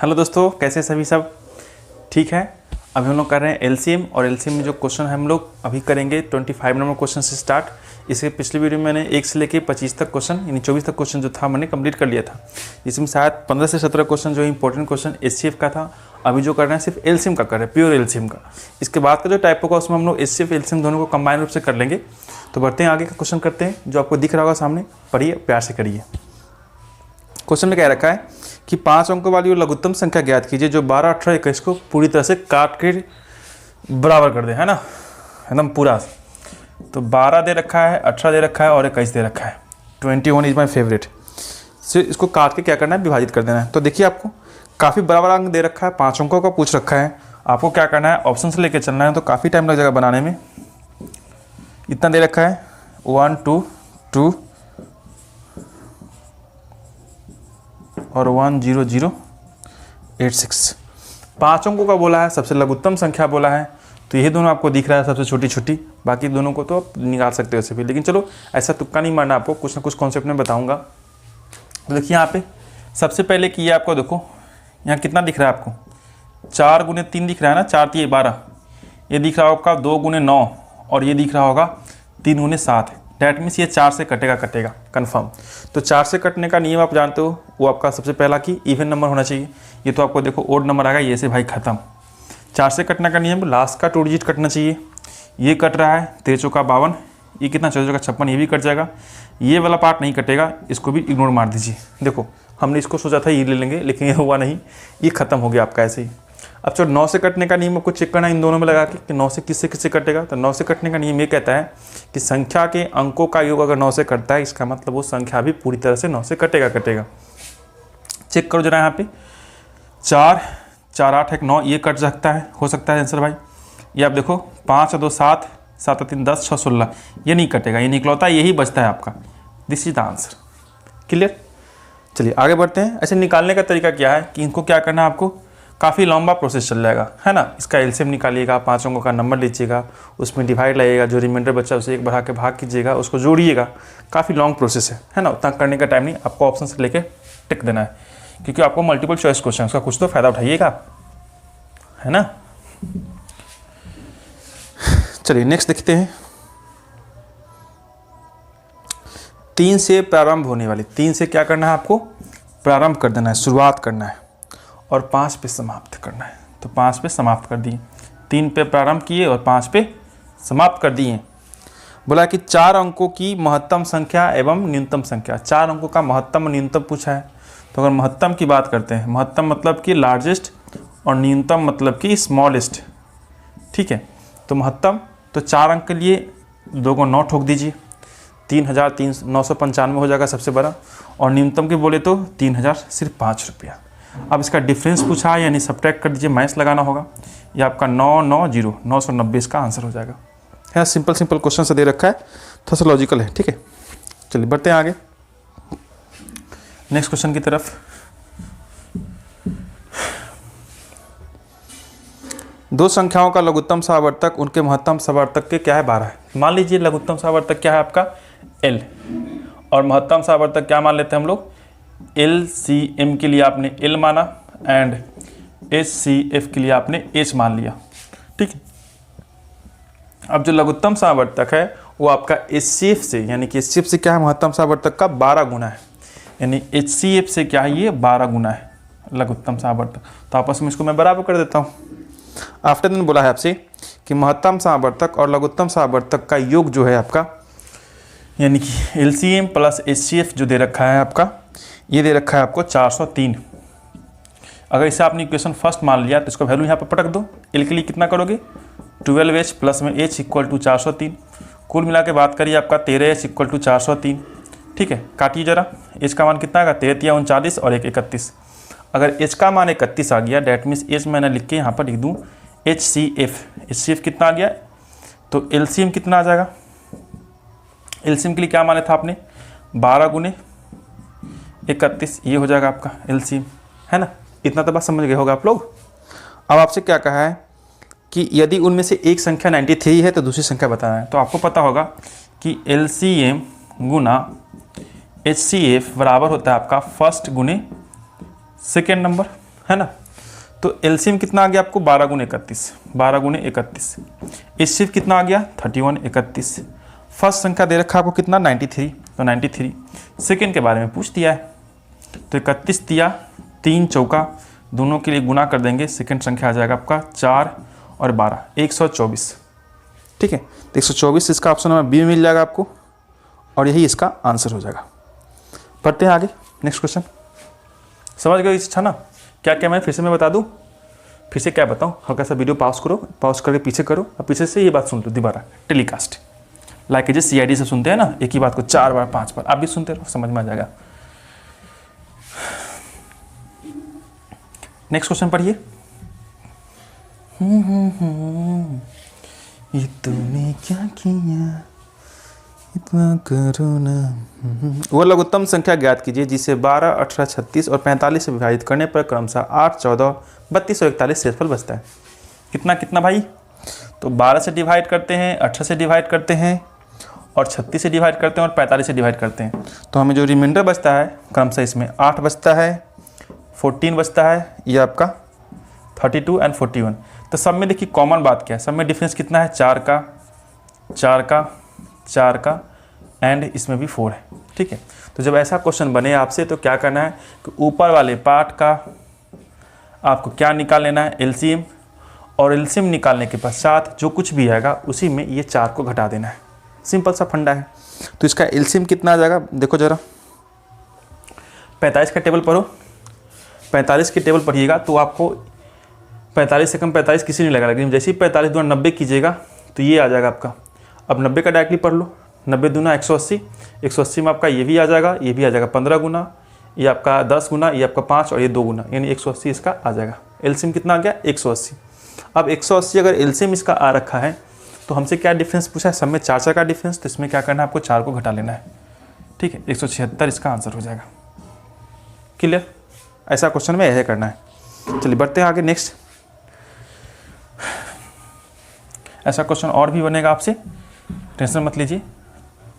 Hello दोस्तों, कैसे सभी सब ठीक है। अभी हम लोग कर रहे हैं एलसीएम और एलसीएम में जो क्वेश्चन है हम लोग अभी करेंगे 25 नंबर क्वेश्चन से स्टार्ट। इसके पिछली वीडियो में मैंने 1 से लेके 25 तक क्वेश्चन यानी 24 तक क्वेश्चन जो था मैंने कंप्लीट कर लिया था। इसमें शायद 15 से 17 क्वेश्चन जो इंपॉर्टेंट क्वेश्चन एचसीएफ का था। अभी जो कर रहे हैं सिर्फ एलसीएम का कर रहे हैं, प्योर एलसीएम का। इसके बाद का जो टाइप होगा उसमें हम लोग एचसीएफ एलसीएम दोनों को कंबाइन रूप से कर लेंगे। तो बढ़ते हैं आगे का क्वेश्चन करते हैं, जो आपको दिख रहा होगा सामने, पढ़िए प्यार से करिए। क्वेश्चन में क्या रखा है कि 5 अंकों वाली और लघुत्तम संख्या ज्ञात कीजिए जो 12, 18, 21 को पूरी तरह से काट के बराबर कर दे, है ना, एकदम पूरा। तो 12 दे रखा है, 18 दे रखा है और 21 दे रखा है। 21 इज माई फेवरेट। इसको काट के क्या करना है, विभाजित कर देना है। तो देखिए आपको काफ़ी बराबर अंक दे रखा है, 5 अंकों का पूछ रखा है। आपको क्या करना है, ऑप्शन से लेके चलना है, तो काफ़ी टाइम लग जाएगा बनाने में। इतना दे रखा है 1 2 2 और 1 0 0 8 6। 5 अंकों का बोला है, सबसे लघुत्तम संख्या बोला है, तो यही दोनों आपको दिख रहा है सबसे छोटी छोटी। बाकी दोनों को तो आप निकाल सकते हो ऐसे भी, लेकिन चलो ऐसा तुक्का नहीं मारना, आपको कुछ ना कुछ कॉन्सेप्ट में बताऊंगा। तो देखिए यहाँ पे सबसे पहले कि ये आपको देखो यहाँ कितना दिख रहा है, आपको 4 गुने 3 दिख रहा है ना, 4 3 12। ये दिख रहा होगा 2 गुने 9 और ये दिख रहा होगा 3 गुने 7। डैट मीन्स ये 4 से कटेगा कन्फर्म। तो 4 से कटने का नियम आप जानते हो, वो आपका सबसे पहला कि इवन नंबर होना चाहिए। ये तो आपको देखो ओड नंबर आएगा, ये से भाई ख़त्म। 4 से कटने का नियम, लास्ट का 2 डिजिट कटना चाहिए। ये कट रहा है 3 चौका 52, ये कितना 4 चौका 56, ये भी कट जाएगा। ये वाला पार्ट नहीं कटेगा, इसको भी इग्नोर मार दीजिए। देखो हमने इसको सोचा था ये ले लेंगे, लेकिन ये हुआ नहीं, ये ख़त्म हो गया आपका ऐसे ही। अब चलो 9 से कटने का नियम आपको चेक करना है इन दोनों में लगा के कि 9 से किससे कटेगा। तो 9 से कटने का नियम ये कहता है कि संख्या के अंकों का योग अगर 9 से कटता है, इसका मतलब वो संख्या भी पूरी तरह से 9 से कटेगा। चेक करो जरा यहाँ पे 4 4 8 1 9, ये कट सकता है, हो सकता है आंसर भाई। ये आप देखो 5 2 7 7 3 10 6 16, ये नहीं कटेगा, ये निकलौता यही बचता है आपका। This is the answer. Clear. चलिए आगे बढ़ते हैं। ऐसे निकालने का तरीका क्या है कि इनको क्या करना है, आपको काफ़ी लंबा प्रोसेस चल जाएगा, है ना। इसका एलसीएम निकालिएगा, 5 अंकों का नंबर लीजिएगा, उसमें डिवाइड लगाइएगा, जो रिमाइंडर बच्चा उसे 1 बढ़ा के भाग कीजिएगा, उसको जोड़िएगा। काफ़ी लॉन्ग प्रोसेस है ना। उतना करने का टाइम नहीं, आपको ऑप्शन से लेके टिक देना है, क्योंकि आपको मल्टीपल चॉइस क्वेश्चन, उसका कुछ तो फायदा उठाइएगा, है ना। चलिए नेक्स्ट देखते हैं। 3 से प्रारंभ होने वाली, 3 से क्या करना है, आपको प्रारंभ कर देना है, शुरुआत करना है, और 5 पे समाप्त करना है। तो 5 पे समाप्त कर दिए, 3 पे प्रारंभ किए और 5 पे समाप्त कर दिए। बोला कि 4 अंकों की महत्तम संख्या एवं न्यूनतम संख्या। 4 अंकों का महत्तम और न्यूनतम पूछा है। तो अगर महत्तम की बात करते हैं, महत्तम मतलब कि लार्जेस्ट और न्यूनतम मतलब कि स्मॉलेस्ट, ठीक है। तो महत्तम तो 4 अंक के लिए 2 को 9 ठोक दीजिए, 3,995 हो जाएगा सबसे बड़ा। और न्यूनतम की बोले तो 3,000 सिर्फ 5 रुपया। अब इसका डिफरेंस पूछा है, यानी सब्ट्रैक्ट कर दीजिए, माइनस लगाना होगा। ये आपका 990 990 इसका आंसर हो जाएगा। है सिंपल क्वेश्चन से दे रखा है, थोड़ा सा लॉजिकल है, ठीक है। चलिए बढ़ते हैं आगे नेक्स्ट क्वेश्चन की तरफ। दो संख्याओं का लघुत्तम सहावर्तक उनके महत्तम सहावर्तक के क्या है, 12 है। मान लीजिए लघुत्तम सहावर्तक क्या है आपका, L, और महत्तम सहावर्तक क्या मान लेते हैं हम लोग, LCM के लिए आपने L माना एंड HCF के लिए आपने H मान लिया, ठीक है। अब जो लघुत्तम सहावर्तक है वो आपका HCF से, यानी कि HCF से क्या है, महत्तम सहावर्तक का 12 गुना है, यानी HCF से क्या है, ये 12 गुना है लघुत्तम सहावर्तक। तो आपस में इसको मैं बराबर कर देता हूँ। आफ्टर देन बोला है आपसे कि महत्तम सहावर्तक और लघुत्तम सहावर्तक का योग जो है आपका, यानी कि LCM प्लस HCF जो दे रखा है आपका, ये दे रखा है आपको 403। अगर इसे आपने इक्वेशन फर्स्ट मान लिया तो इसको वैल्यू यहाँ पर पटक दो। L के लिए कितना करोगे, 12H प्लस में H इक्वल टू 403। कुल मिला के बात करिए आपका 13H इक्वल टू 403, ठीक है। काटिए जरा, H का मान कितना आएगा, 13 या 39 और 1 31। अगर H का मान 31 आ गया, डैट मीन्स H मैंने लिख के यहाँ पर लिख दूँ HCF कितना आ गया, तो LCM कितना आ जाएगा। LCM के लिए क्या माने था आपने, 12 गुने 31, ये हो जाएगा आपका LCM, है ना। इतना तो बात समझ गए होगा आप लोग। अब आपसे क्या कहा है कि यदि उनमें से एक संख्या 93 है तो दूसरी संख्या बताना है। तो आपको पता होगा कि LCM गुना HCF बराबर होता है आपका फर्स्ट गुने सेकेंड नंबर, है ना। तो एलसीएम कितना आ गया आपको 12 गुने 31, 12 गुने 31। एचसीएफ कितना आ गया 31 31। फर्स्ट संख्या दे रखा है आपको कितना 93, तो 93। सेकेंड के बारे में पूछ दिया है, तो 31 दिया 3 चौका दोनों के लिए गुना कर देंगे, सेकेंड संख्या आ जाएगा आपका 4 और 12 124। ठीक है, तो 124 इसका ऑप्शन नंबर बी में मिल जाएगा आपको और यही इसका आंसर हो जाएगा। पढ़ते हैं आगे नेक्स्ट क्वेश्चन। समझ गए अच्छा ना, क्या क्या मैं फिर से मैं बता दूं, फिर से क्या बताऊं, हल्का सा वीडियो पॉज करो, पॉज करके पीछे करो और पीछे से ये बात सुन लो दोबारा टेलीकास्ट, लाइक जैसे सीआईडी से सुनते हैं ना एक ही बात को 4 बार 5 बार, आप भी सुनते रहो, समझ में आ जाएगा। नेक्स्ट क्वेश्चन पढ़िए। ये तूने क्या किया इतना करो ना। वो लघुत्तम संख्या ज्ञात कीजिए जिसे 12, 18, 36 और 45 से विभाजित करने पर क्रमशः 8, 14, 32 और 41 शेषफल बचता है। कितना कितना भाई, तो 12 से डिवाइड करते हैं, 18 से डिवाइड करते हैं और 36 से डिवाइड करते हैं और 45 से डिवाइड करते हैं, तो हमें जो रिमाइंडर बचता है क्रमशः इसमें 8 बचता है, 14 बचता है, ये आपका 32 एंड 41। तो सब में देखिए कॉमन बात क्या है, सब में डिफरेंस कितना है 4 का 4 का 4 का एंड इसमें भी 4 है। ठीक है, तो जब ऐसा क्वेश्चन बने आपसे तो क्या करना है कि ऊपर वाले पार्ट का आपको क्या निकाल लेना है एलसीएम, और एलसीएम निकालने के पश्चात जो कुछ भी आएगा उसी में ये 4 को घटा देना है। सिंपल सा फंडा है। तो इसका एलसीएम कितना आ जाएगा देखो जरा, 45 का टेबल पढ़ो, 45 के टेबल पढ़िएगा तो आपको 45 से कम 45 किसी नहीं लगा, लेकिन जैसे ही 45 दूना 90 कीजिएगा तो ये आ जाएगा आपका। अब 90 का डायरेक्टली पढ़ लो, 90 दूना 180, 180 में आपका ये भी आ जाएगा, ये भी आ जाएगा 15 गुना, ये आपका 10 गुना, ये आपका 5 और ये 2 गुना, यानी 180 इसका आ जाएगा। एलसीएम कितना आ गया 180। अब 180 अगर एलसीएम इसका आ रखा है तो हमसे क्या डिफरेंस पूछा है, सब में 4 का डिफरेंस, तो इसमें क्या करना है आपको 4 को घटा लेना है। ठीक है, 176 इसका आंसर हो जाएगा। क्लियर, ऐसा क्वेश्चन में यह करना है। चलिए बढ़ते हैं आगे नेक्स्ट। ऐसा क्वेश्चन और भी बनेगा आपसे, टेंशन मत लीजिए।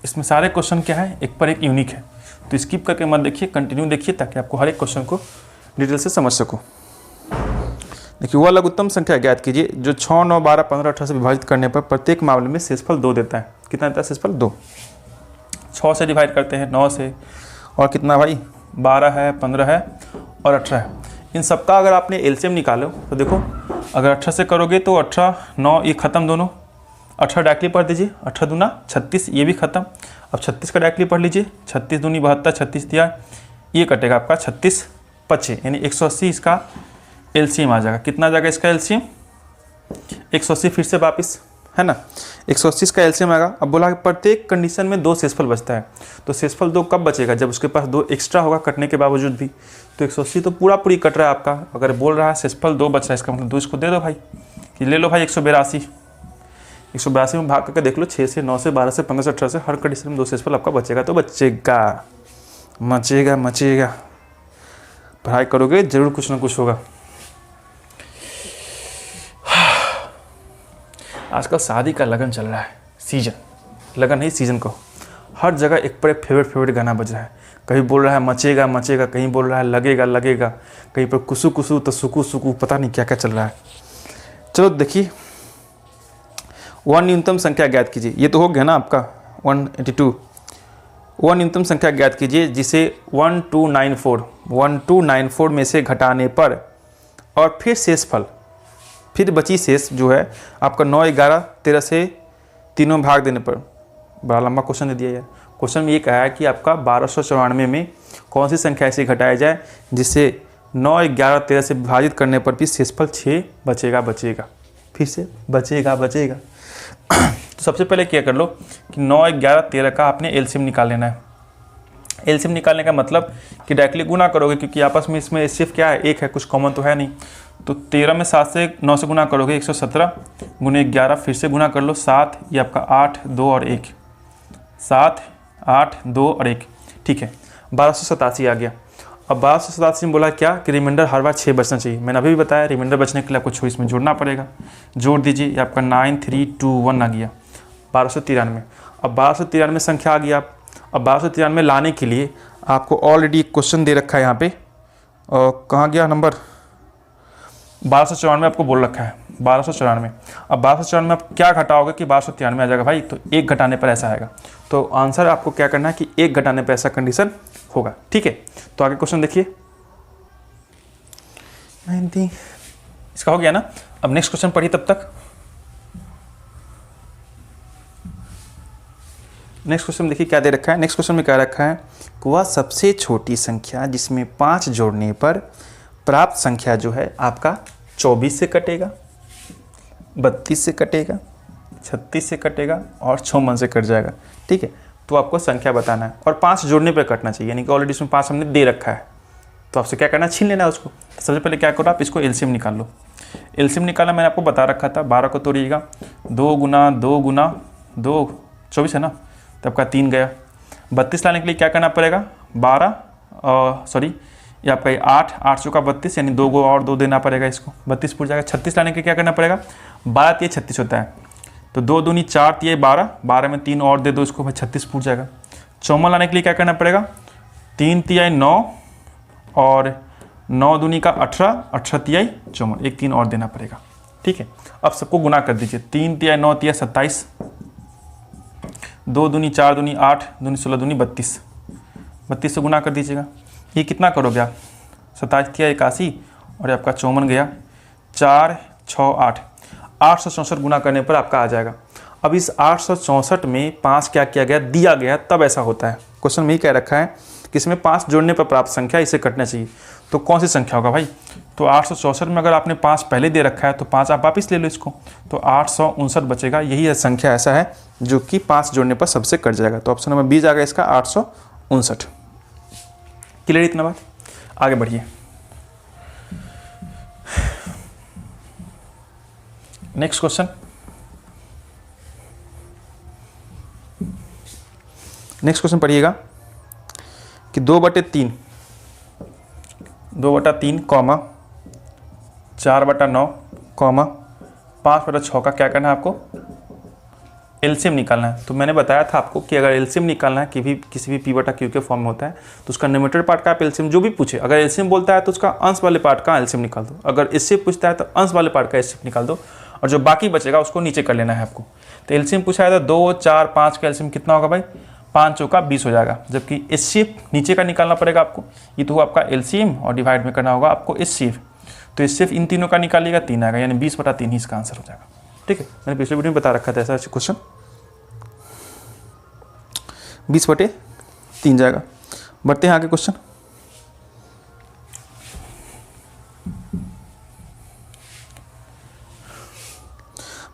इसमें सारे क्वेश्चन क्या है एक पर एक यूनिक है, तो स्किप करके मत देखिए, कंटिन्यू देखिए ताकि आपको हर एक क्वेश्चन को डिटेल से समझ सको। देखिए वह लघुत्तम संख्या ज्ञात कीजिए जो 6, 9, 12, 15, 18 से विभाजित करने पर प्रत्येक मामले में शेषफल 2 देता है। कितना देता है शेषफल 2। 6 से डिवाइड करते हैं 9 से, और कितना भाई 12 है, 15 है और 18 है। इन सबका अगर आपने एलसीएम निकालो तो देखो अगर 18 से करोगे तो 18, 9 ये खत्म दोनों, 18 डायरेक्टली पढ़ दीजिए, 18 दूना 36 ये भी खत्म। अब 36 का डायरेक्टली पढ़ लीजिए, 36 दूनी 72, 36 दिया ये कटेगा आपका 36 25, यानी 180 इसका एलसीएम आ जाएगा। कितना आ जाएगा इसका एलसीएम 180, फिर से वापस है ना 180 इसका एलसीएम आएगा। अब बोला कि प्रत्येक कंडीशन में 2 शेषफल बचता है, तो शेषफल 2 कब बचेगा जब उसके पास 2 एक्स्ट्रा होगा कटने के बावजूद भी। तो 180 तो पूरा पूरी कट रहा है आपका, अगर बोल रहा है शेषफल 2 बच रहा है इसका मतलब 2 इसको दे दो भाई, कि ले लो भाई 182 में भाग करके देख लो, 6 से 9 से 12 से 15 से 18 से हर कंडीशन में 2 शेषफल आपका बचेगा। तो बचेगा मचेगा मचेगा, पढ़ाई करोगे जरूर कुछ ना कुछ होगा। आजकल शादी का लगन चल रहा है, सीजन, लगन नहीं सीजन को, हर जगह एक पर एक फेवरेट गाना बज रहा है। कहीं बोल रहा है मचेगा मचेगा, कहीं बोल रहा है लगेगा लगेगा, कहीं पर कुसु कुसु तो सुकु सुकु, पता नहीं क्या क्या चल रहा है। चलो देखिए, वह न्यूनतम संख्या ज्ञात कीजिए, ये तो हो गया ना आपका 182। वह न्यूनतम संख्या ज्ञात कीजिए जिसे 1294 में से घटाने पर और फिर शेषफल, फिर बची शेष जो है आपका 9, 11, 13 से तीनों भाग देने पर। बड़ा लंबा क्वेश्चन दे दिया यार। क्वेश्चन में ये कहा है कि आपका 1294 में कौन सी संख्या ऐसे घटाया जाए जिससे 9, 11, 13 से विभाजित करने पर भी शेषफल 6 बचेगा, फिर से बचेगा। तो सबसे पहले क्या कर लो कि 9, 11, 13 का आपने एलसीएम निकाल लेना है। एलसीएम निकालने का मतलब कि डायरेक्टली गुना करोगे, क्योंकि आपस में इसमें सिर्फ क्या है एक है, कुछ कॉमन तो है नहीं। तो 13 में 7 से 9 से गुना करोगे 117 गुने 11, फिर से गुना कर लो 7, ये आपका 8, 2 और 1, 7, 8, 2 और 1, ठीक है 1287 आ गया। अब 1287 में बोला क्या कि रिमाइंडर हर बार 6 बचना चाहिए। मैंने अभी भी बताया रिमाइंडर बचने के लिए आपको 6 इसमें जोड़ना पड़ेगा, जोड़ दीजिए, ये आपका 9321 आ गया 1293। अब 1293 संख्या आ गया। अब 1293 लाने के लिए आपको ऑलरेडी एक क्वेश्चन दे रखा है यहाँ पे, और कहाँ गया नंबर, 1294 आपको बोल रखा है, 1294। अब 1294 आप क्या घटाओगे कि 1293 आ जाएगा भाई, तो एक घटाने पर ऐसा आएगा। तो आंसर आपको क्या करना है कि एक घटाने पर ऐसा कंडीशन होगा, ठीक है। तो आगे क्वेश्चन देखिए, 90 इसका हो गया ना। अब नेक्स्ट क्वेश्चन पढ़िए तब तक। नेक्स्ट क्वेश्चन देखिए क्या दे रखा है। नेक्स्ट क्वेश्चन में क्या रखा है, वह सबसे छोटी संख्या जिसमें 5 जोड़ने पर प्राप्त संख्या जो है आपका 24 से कटेगा, 32 से कटेगा, 36 से कटेगा और 56 से कट जाएगा, ठीक है। तो आपको संख्या बताना है और 5 जोड़ने पर कटना चाहिए, यानी कि ऑलरेडी इसमें 5 हमने दे रखा है, तो आपसे क्या करना है, छीन लेना है उसको। तो सबसे पहले क्या करो, आप इसको एलसीएम निकाल लो। एलसीएम निकालना मैंने आपको बता रखा था, 12 को तोड़िएगा, 2 गुना 2 गुना 2 24 है ना, तो आपका 3 गया। 32 लाने के लिए क्या करना पड़ेगा, 12 सॉरी ये आपका 8 चौका 32, यानी 2 और 2 देना पड़ेगा, इसको 32 पूछ जाएगा। 36 लाने के लिए क्या करना पड़ेगा, 12 3 36 होता है, तो 2 दूनी 4 3 12, 12 में 3 और दे दो इसको, भाई 36 पूछ जाएगा। 54 लाने के लिए क्या करना पड़ेगा, 3 3 9 और 9 दूनी का 18, 18 3 54, एक 3 और देना पड़ेगा, ठीक है। अब सबको गुना कर दीजिए, 3 3 9 3 27, 2 दूनी 4 दूनी 8 दूनी 16 दूनी 32, 32 से गुना कर दीजिएगा। ये कितना करोगे आप, 27 3 81 और आपका 54 गया, 4 6 8, 864 गुना करने पर आपका आ जाएगा। अब इस 864 में 5 क्या किया गया, दिया गया, तब ऐसा होता है। क्वेश्चन में ही कह रखा है कि इसमें 5 जोड़ने पर प्राप्त संख्या इसे कटना चाहिए, तो कौन सी संख्या होगा भाई। तो 864 में अगर आपने 5 पहले दे रखा है तो 5 आप वापस ले लो इसको, तो 859 बचेगा। यही संख्या ऐसा है जो कि 5 जोड़ने पर सबसे कट जाएगा, तो ऑप्शन नंबर बी जाएगा इसका 859। क्लियर इतना बात, आगे बढ़िए। नेक्स्ट क्वेश्चन, नेक्स्ट क्वेश्चन पढ़िएगा कि 2/3 कॉमा 4/9 कॉमा 5/6 का क्या करना है आपको, एलसीएम निकालना है। तो मैंने बताया था आपको कि अगर एलसीएम निकालना है किसी भी p/q के फॉर्म में होता है, तो उसका न्यूमरेटर पार्ट का आप एलसीएम जो भी पूछे, अगर एलसीएम बोलता है तो उसका अंश वाले पार्ट का एलसीएम निकाल दो, अगर इससे पूछता है तो अंश वाले पार्ट का एलसीएम निकाल दो, और जो बाकी बचेगा उसको नीचे कर लेना है आपको। तो एलसीएम पूछा है तो 2 4 5 का एलसीएम कितना होगा भाई, 5 चौका 20 हो जाएगा, जबकि एचसीएफ नीचे का निकालना पड़ेगा आपको। ये तो हुआ आपका एलसीएम और डिवाइड में करना होगा आपको एचसीएफ, तो एचसीएफ इन तीनों का निकालिएगा 3 आएगा, यानी 20/3 ही इसका आंसर हो जाएगा, ठीक है। मैंने पिछले वीडियो में बता रखा था ऐसा क्वेश्चन, 20/3 जाएगा। बढ़ते हैं आगे क्वेश्चन,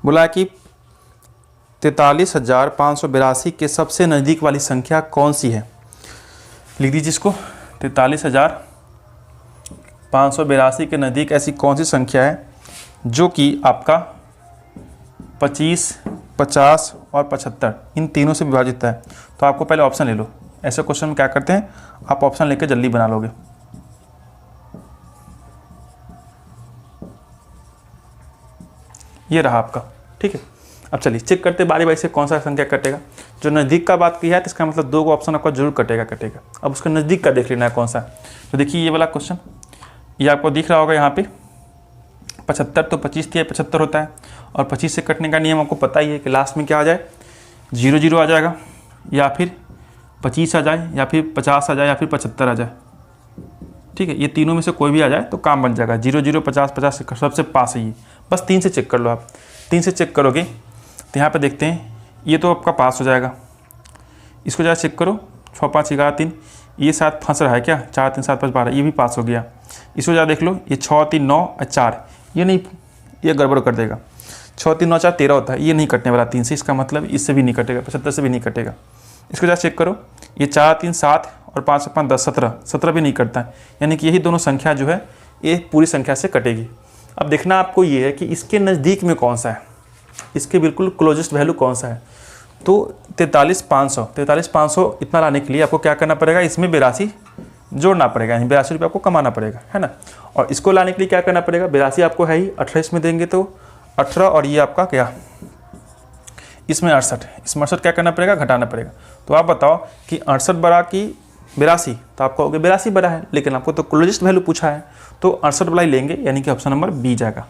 बोला कि 43,582 के सबसे नज़दीक वाली संख्या कौन सी है। लिख दीजिए इसको, 43,582 के नज़दीक ऐसी कौन सी संख्या है जो कि आपका 25, 50 और 75 इन तीनों से विभाजित है। तो आपको पहले ऑप्शन ले लो। ऐसे क्वेश्चन में क्या करते हैं, आप ऑप्शन लेकर जल्दी बना लोगे। ये रहा आपका, ठीक है। अब चलिए चेक करते बारी बारी से कौन सा संख्या कटेगा। जो नज़दीक का बात की है तो इसका मतलब 2 को ऑप्शन आपका जरूर कटेगा। अब उसका नज़दीक का देख लेना है कौन सा। तो देखिए ये वाला क्वेश्चन, ये आपको दिख रहा होगा यहाँ पे 75, तो 25 3 75 होता है, और 25 से कटने का नियम आपको पता ही है कि लास्ट में क्या आ जाए, 0 0 आ जाएगा, या फिर 25 आ जाए, या फिर 50 आ जाए, या फिर 75 आ जाए, ठीक है। ये तीनों में से कोई भी आ जाए तो काम बन जाएगा। 0 0 50 50 से सबसे पास है ये, बस 3 से चेक कर लो आप। 3 से चेक करोगे तो यहाँ पे देखते हैं, ये तो आपका पास हो जाएगा। इसको ज़रा चेक करो, 6 5 11 3, ये 7 फंस रहा है क्या, 4 3 7 5 12, ये भी पास हो गया। इसको ज़रा देख लो, ये 6 3 9 4, ये नहीं, ये गड़बड़ कर देगा। 6 3 9 4 13 होता है, ये नहीं कटने वाला 3 से, इसका मतलब इससे भी नहीं कटेगा, 75 से भी नहीं कटेगा। इसको ज़रा चेक करो, ये 4 3 7 और 5 5 10 17 भी नहीं कटता है, यानी कि यही दोनों संख्या जो है ये पूरी संख्या से कटेगी। अब देखना आपको ये है कि इसके नज़दीक में कौन सा है, इसके बिल्कुल क्लोजेस्ट वैल्यू कौन सा है। तो 43,500 इतना लाने के लिए आपको क्या करना पड़ेगा, इसमें 82 जोड़ना पड़ेगा, यानी 82 रुपये आपको कमाना पड़ेगा, है ना। और इसको लाने के लिए क्या करना पड़ेगा, 82 आपको है ही, 28 में देंगे तो 18, और ये आपका क्या, इसमें 68, इसमें 68 क्या करना पड़ेगा, घटाना पड़ेगा। तो आप बताओ कि 68 बड़ा कि 82, तो आप कहोगे 82 बड़ा है, लेकिन आपको तो क्लोजेस्ट वैल्यू पूछा है, तो 68 वाला ही लेंगे, यानी कि ऑप्शन नंबर बी जाएगा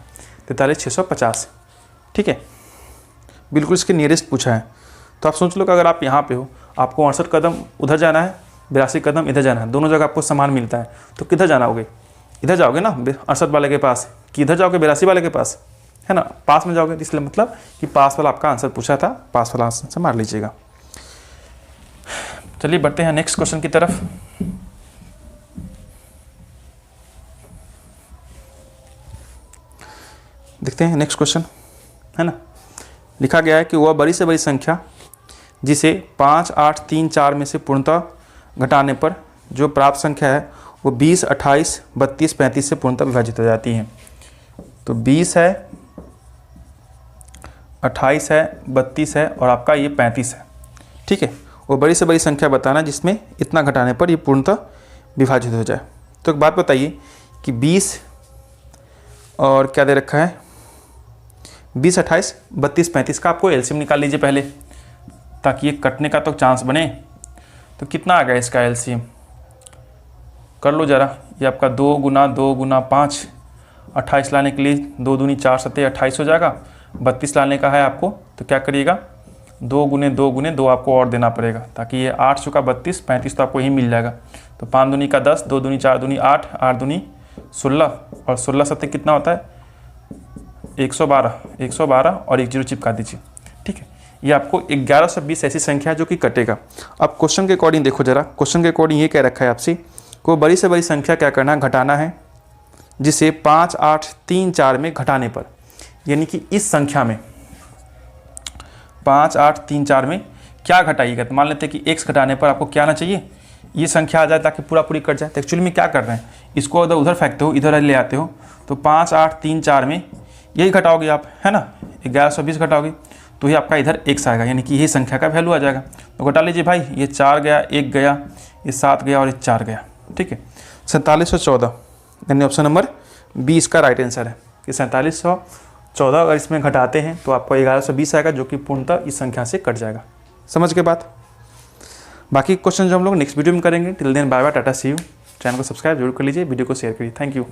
43,650। ठीक है, बिल्कुल इसके नियरेस्ट पूछा है। तो आप सोच लो कि अगर आप यहाँ पे हो, आपको 68 कदम उधर जाना है, 82 कदम इधर जाना है, दोनों जगह आपको समान मिलता है, तो किधर जाना होगे? इधर जाओगे ना 68 वाले के पास, कि इधर जाओगे 82 वाले के पास, है ना, पास में जाओगे। इसलिए मतलब कि पास वाला आपका आंसर पूछा था, पास वाला आंसर से मार लीजिएगा। चलिए बढ़ते हैं नेक्स्ट क्वेश्चन की तरफ। देखते हैं नेक्स्ट क्वेश्चन, है ना। लिखा गया है कि वह बड़ी से बड़ी संख्या जिसे 5, 8, 3, 4 में से पूर्णतः घटाने पर जो प्राप्त संख्या है वो 20, 28, 32, 35 से पूर्णतः विभाजित हो जाती है। तो 20 है, 28 है, 32 है और आपका ये 35 है। ठीक है, वो बड़ी से बड़ी संख्या बताना जिसमें इतना घटाने पर ये पूर्णतः विभाजित हो जाए। तो एक बात बताइए कि 20 और क्या दे रखा है, 20, 28, 32, 35 का आपको एलसीएम निकाल लीजिए पहले, ताकि ये कटने का तो चांस बने। तो कितना आ गया इसका एलसीएम, कर लो ज़रा। ये आपका 2 गुना 2 गुना 5, 28 लाने के लिए 2 दूनी 4 सत्ते 28 हो जाएगा। 32 लाने का है आपको, तो क्या करिएगा 2 गुने 2 गुने 2 आपको और देना पड़ेगा, ताकि ये 8 चुका 32, 35 तो आपको यही मिल जाएगा। तो 5 दूनी का 10, 2 दूनी 4 दूनी 8, 8 दूनी 16 और 16 सत्ते कितना होता है 112 और 1 जीरो चिपका दीजिए। ठीक है, ये आपको 1120 ऐसी संख्या है जो कि कटेगा। अब क्वेश्चन के अकॉर्डिंग देखो जरा, क्वेश्चन के अकॉर्डिंग ये कह रखा है आपसे को बड़ी से बड़ी संख्या क्या करना है, घटाना है, जिसे 5, 8, 3, 4 में घटाने पर, यानी कि इस संख्या में 5, 8, 3, 4 में क्या घटाइएगा। तो मान लेते हैं कि x घटाने पर आपको क्या आना चाहिए, ये संख्या आ जाए ताकि पूरा पूरी कट जाए। तो एक्चुअली में क्या कर रहे हैं, इसको अगर उधर फेंकते हो, इधर ले आते हो, तो 5, 8, 3, 4 में यही घटाओगे आप, है ना, 1120 घटाओगे तो ही आपका इधर x आएगा, यानी कि यही संख्या का वैल्यू आ जाएगा। तो घटा लीजिए भाई, ये 4 गया, 1 गया, ये 7 गया और ये 4 गया। ठीक है, 4714 यानी ऑप्शन नंबर 20 का राइट आंसर है कि 4714 अगर इसमें घटाते हैं तो आपको 1120 आएगा, जो कि पूर्णतः इस संख्या से कट जाएगा। समझ के बात। बाकी क्वेश्चन जो हम लोग नेक्स्ट वीडियो में करेंगे। Till then bye bye, tata see you. Channel को सब्सक्राइब जरूर कर लीजिए, वीडियो को शेयर करिए। Thank you.